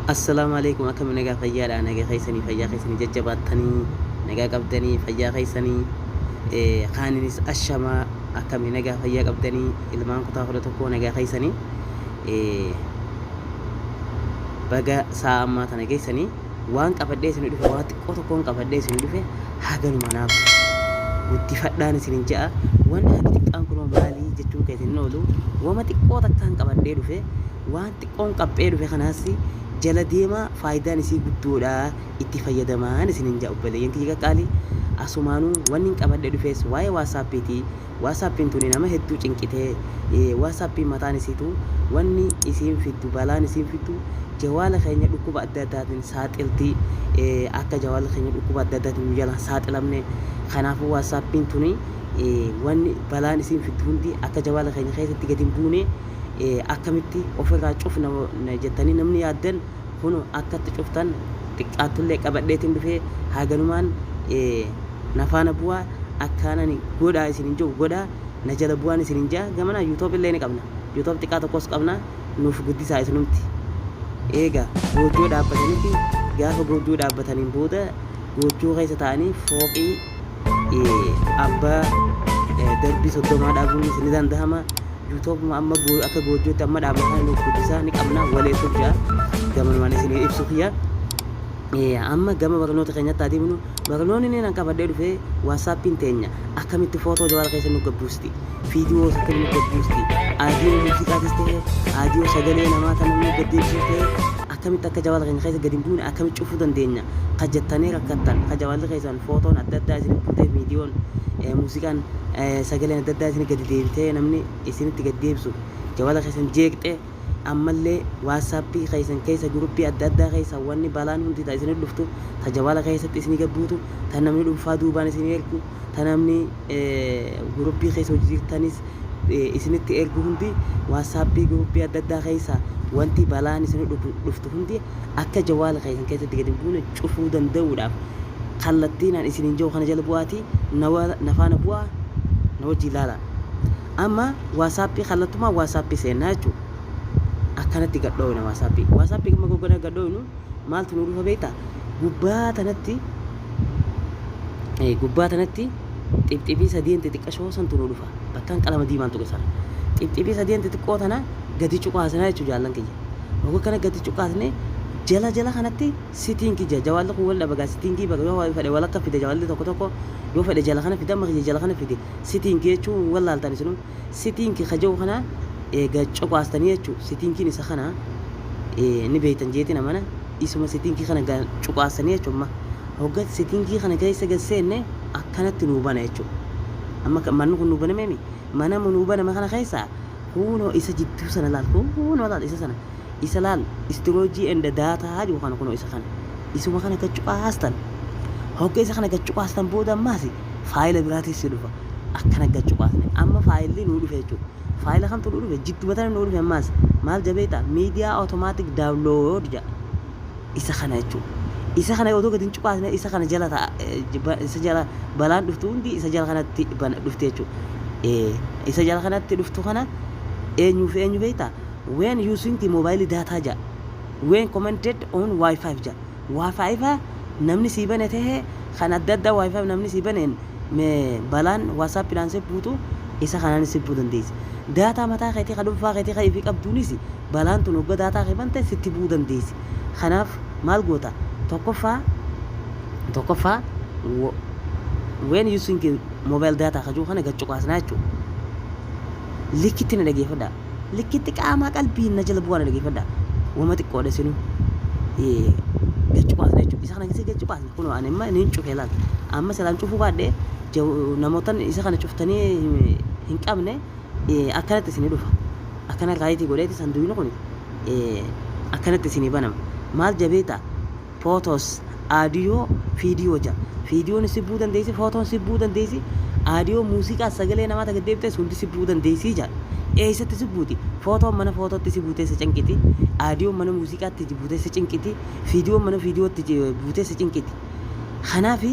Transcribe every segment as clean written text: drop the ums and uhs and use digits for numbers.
Assalamualaikum akkam nagaa fayyaadha nagaa keessanii fayyaa keessanii jajjabaatanii nagaa qabdanii fayyaa keessanii kaaninis ashamaa akkam nagaa fayyaa qabdanii ilmaan kutaa 11 nagaa keessanii baga sa'a ammaa tana keessanii waan qabadhee isin dhufe waan xiqqoo tokkoon qabadhee isin dhufe haganuma naaf guddifadhaan isin ja'a waan haga xiqqaan kun maalii jechuun keessin oolu waan xiqqoo takkaan qabadhee dhufe waan xiqqoon qabbee dhufe kanaas jala deema faayidaan isii guddoodha itti fayyadamaan isin ja'a obboleeyyan kiyya qaali asumaanuu wanni qabadhee dhufes waa'ee WhatsAppiti WhatsAppin tuni nama hedduu cinqitee WhatsAppin mataan isiitu wanni isiin fiddu balaan isiin fiddu jawaala keenya dhukkuba adda addaatiin saaxilti akka jawaala keenya dhukkuba adda addaatiin jalaan saaxilamne kanaafuu WhatsAppin tuni wanni balaan isiin fiddu hundi akka jawaala keenya keessatti gadi hin buune akkamitti ofirraa cufna jettanii namni yaaddan kuno akkatti cuftan xiqqaatullee qabadheetiin dhufee haganumaan nafaana bu'aa akkaanani godhaa isin jiru godhaa na jala bu'aan isin jaa gamana YouTube illee ni qabna YouTube xiqqaa tokkos qabna nuuf guddisaa isinumti eega goojoo dhaabbatanitti gaafa goojoo dhaabbataniin booda goojoo keessa ta'anii fooqii abbaa darbii 30 dhaabuun isin dandahama YouTube amma akka goojootti amma dhaabbataa nuuf guddisaa ni qabna walee tujjaa gamanumaan isin ibsu kiyya amma gama barnoota keenyatti adeemnu barnoonni ni nan qabadhee dhufe WhatsAppin teenya akkamitti footoo jawaala keessa nu gabbuusti viidiyoo akkamitti nu gabbuusti aadiyoo muuziqaatis ta'e aadiyoo sagalee namaa kan nu gaddeebisuu ta'e akkamitti akka jawaala keenya keessa gadi hin buune akkamitti cufuu dandeenya kajattanii rakkattan ka jawaala keessan footoon adda addaa isin fuutee viidiyoon muuziqaan sagaleen adda addaa isin gadi deebitee namni isinitti gaddeebsu jawaala keessan jeeqxee ammallee WhatsAppii keessan keessa guruppii adda addaa keessa wanni balaan hundi ta isin dhuftu ta jawaala keessatti isin gabbuutu ta namni dhuunfaa duubaan isin ergu ta namni guruppii keessa hojjetanis isinitti ergu hundi WhatsAppii guruppii adda addaa keessa wanti balaan isin dhuftu hundi akka jawaala keessan keessatti gadi buune cufuu danda'uudhaaf kallattiinaan isin jiru kana jala bu'aati nafaana bu'aa na wajji ilaala amma WhatsAppii kallattumaa WhatsAppii seenaa jechuudha akkanatti gadhoowna WhatsAppii gama goggona gadhoownu maaltu nu dhufa beektaa gubbaa tanatti xibxibii sadeen xixiqqashoo santu nu dhufa bakkaan qalama diimaan tuqe sana xibxibii sadeen xixiqqoo tana gadi cuqaasanaa jechuu jaallan kiyya wagga kana gadi cuqaasne jala kanatti sitiinki jawaalli kun wal dhabagaa sitiinkii bakka yoo fedhe wal akka fide jawaalli tokko yoo fedhe jala kana fide amma jala kana fide sitiinki jechuun wal laaltan isinuu sitiinki kajau kana cuqaastanii jechuun sitiinkiin isa kana ni beektan jeetiin amana isuma sitiinkii kana cuqaastanii jechuun hogga sitiinkii kana keessa gasseenne akkanatti nuu bana jechuun amma manni kun nuu baname mana nuu baname kana keessa kunoo isa jidduu sana laal kunoo laal isa sana isa laal storage and data jiru kana kunoo isa kana isuma kana cuqaastan hogga isa kana cuqaastan booda ammaasi faayila biraatis dhufa akkana cuqaasne amma faayilli nuu dhufe jechuudha faayila kan tulu dhufe jiddu batana nuu dhufe ammaas maal jabeeta media automatic download ja isa kana jechuudha isa kana yoo gadi cuqaasne isa kana jala isa jala balaan dhuftu hundi isa jala kanatti dhufte jechuudha isa jala kanatti dhuftu kana eenyu beeta when using the mobile data ja when commented on Wi-Fi ja Wi-Fi namni si bane ta'e kan adda addaa Wi-Fi namni si baneen me balaan WhatsApp finansee buutu isa kanaan si buutan deesi data mataa keetii kan dhuunfaa keetii kan ifi qabduunis balaan tun hogga data kee bante sitti buutan deesi kanaaf maal goota tokkoffaa when using mobile data kajuu kana gachuqaasnaa jechuudha likkitti na dhageeffadha likkitti qaamaa qalbii na jala bu'aa na dhageeffadha wama xiqqoodha sinu gachuqaasna jechuudha isa kana keessi gachuqaasna kunoo ani amma niin cufee laal amma salaan cufuu baadhee namootan isa kana cuftanii hin qabne akkanatti isinii dhufa akkana raayitii godheeti sanduuqni kun akkanatti isinii banama maal jabeeta photos aadiyoo viidiyoo ja viidiyoon si buu dandeessi footoon si buu dandeessi aadiyoo muuziqaa sagalee namaa tagaddeebte hundi si buu dandeessi ja eessatti si buuti footoon mana footootti si buutee si cinqiti aadiyoon mana muuziqaatti si buutee si cinqiti viidiyoon mana viidiyootti buutee si cinqiti kanaafi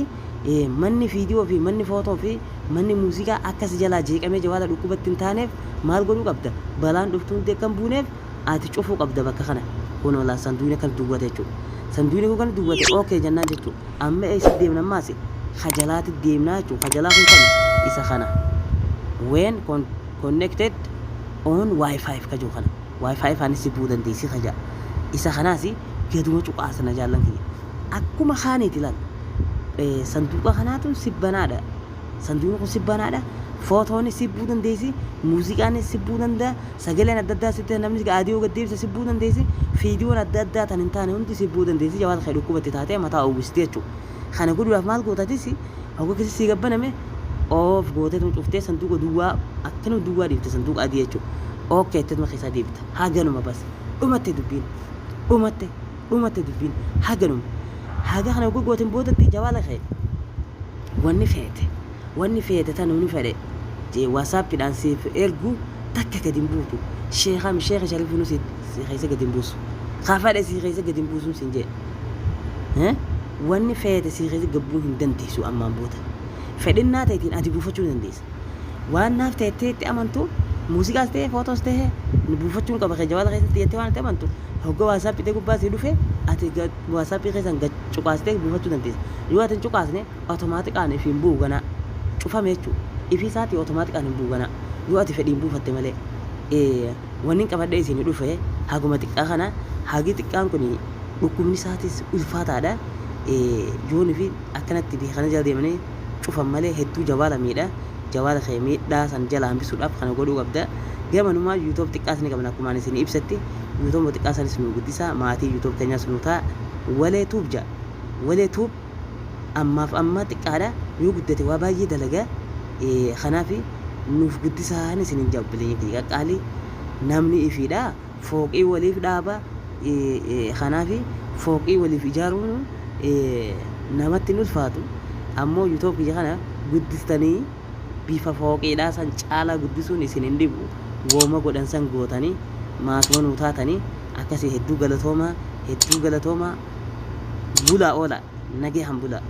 manni viidiyoo fi manni footoo fi manni muuziqaa akkas jalaa jeeqamee jawaala dhukkubatti hin taaneef maal godhuu qabda balaan dhuftuun deekkan buuneef ati cufuu qabda bakka kana kun wala sanduuqni kan duwwate jechuudha. Sanduuqni kun kan duwwate okay jennaan jechuudha. Amma eessa deemna ammaas khajalaatti deemnaa jechuudha. Khajalaa kun kan isa kana when connected on wifi ka jiru kana wifi faanis sibuu dandeessi khaja isa kanaas gaduma cuqaasana jaallan kiyya akkuma khaaniiti lan sanduuqa kanaatu sibbanaadha. Sanduuqni kun sibbanaadha. Footoon sibuu dandeessi, muuziqaan sibuu danda'a, sagaleen adda addaa sitti namni aadiyoo gaddeebisa sibuu dandeessi, fiidiyoon adda addaa tan hin taane hundi sibuu dandeessi. Jawaata kan dhukkubatti taatee mataa uwwistee jechuudha. Kana godhuudhaaf maal gootatis hogga keessa sii gabbaname of gootee tun cuftee sanduuqa duwwaa akkanuma duwwaa dhiifte sanduuqa adii jechuudha. Okay ittuma keessaa deebita. Haganuma bas dhumatte dubbiin dhumatte dubbiin haganuma. Haga kana hogga gooteen boodatti jawaala ka'e wanni feete tan namni fedhe WhatsAppidhaan siif ergu takka gadi hin buutu. Sheekha Shariifuu si keessa gadi hin buusu. Kaafadhe si keessa gadi hin buusu sin jee. Wanni feete si keessa gabbuu hin dandeessu ammaan booda. Fedhinnaa ta'etiin ati buufachuu dandeessa. Waan naaf ta'etti amantu muuziqaas ta'e footoos ta'e buufachuun qaba jawaala keessatti jettee waan ta'e amantu. Hogga WhatsApp ta'e gubbaa si dhufe ati WhatsApp keessan cuqaastee buufachuu dandeessa. Yoo ati cuqaasne automaatikhaan ifiin bu'u ganaa. Cufame jechuudha. Ifi isaati automaatikhaan hin buugana. Yoo ati fedhiin buufatte malee wanni qabadhee isin dhufe haguma xiqqaa kana hagi xiqqaan kun dhukkubni isaatis ulfaataadha. Yoon fi akkanatti kana jala deemanii cufan malee hedduu jawaala miidha. Jawaala kee miidhaa san jala hambisuudhaaf kana godhuu qabda. Gamanumaa YouTube xiqqaas ni qabna akkuma isin ibsatti. YouTube xiqqaasanis nu guddisa maatii YouTube keenyaas nu ta'a. Walee tuub ammaaf amma xiqqaadha. Yoo guddate waa baay'ee dalaga kanaaf nuuf guddisaan isin jabbilee qaqqaali namni ifiidha fooqii waliif dhaaba kanaaf fooqii waliif ijaaruun namatti ulfaatu ammoo YouTube kiyya kana guddistanii bifa fooqiidhaa san caalaa guddisuun isin hin dhibu wooma godhan san gootanii maasuma nuu taatanii akkasii hedduu galatooma bulaa oola nagee hambula.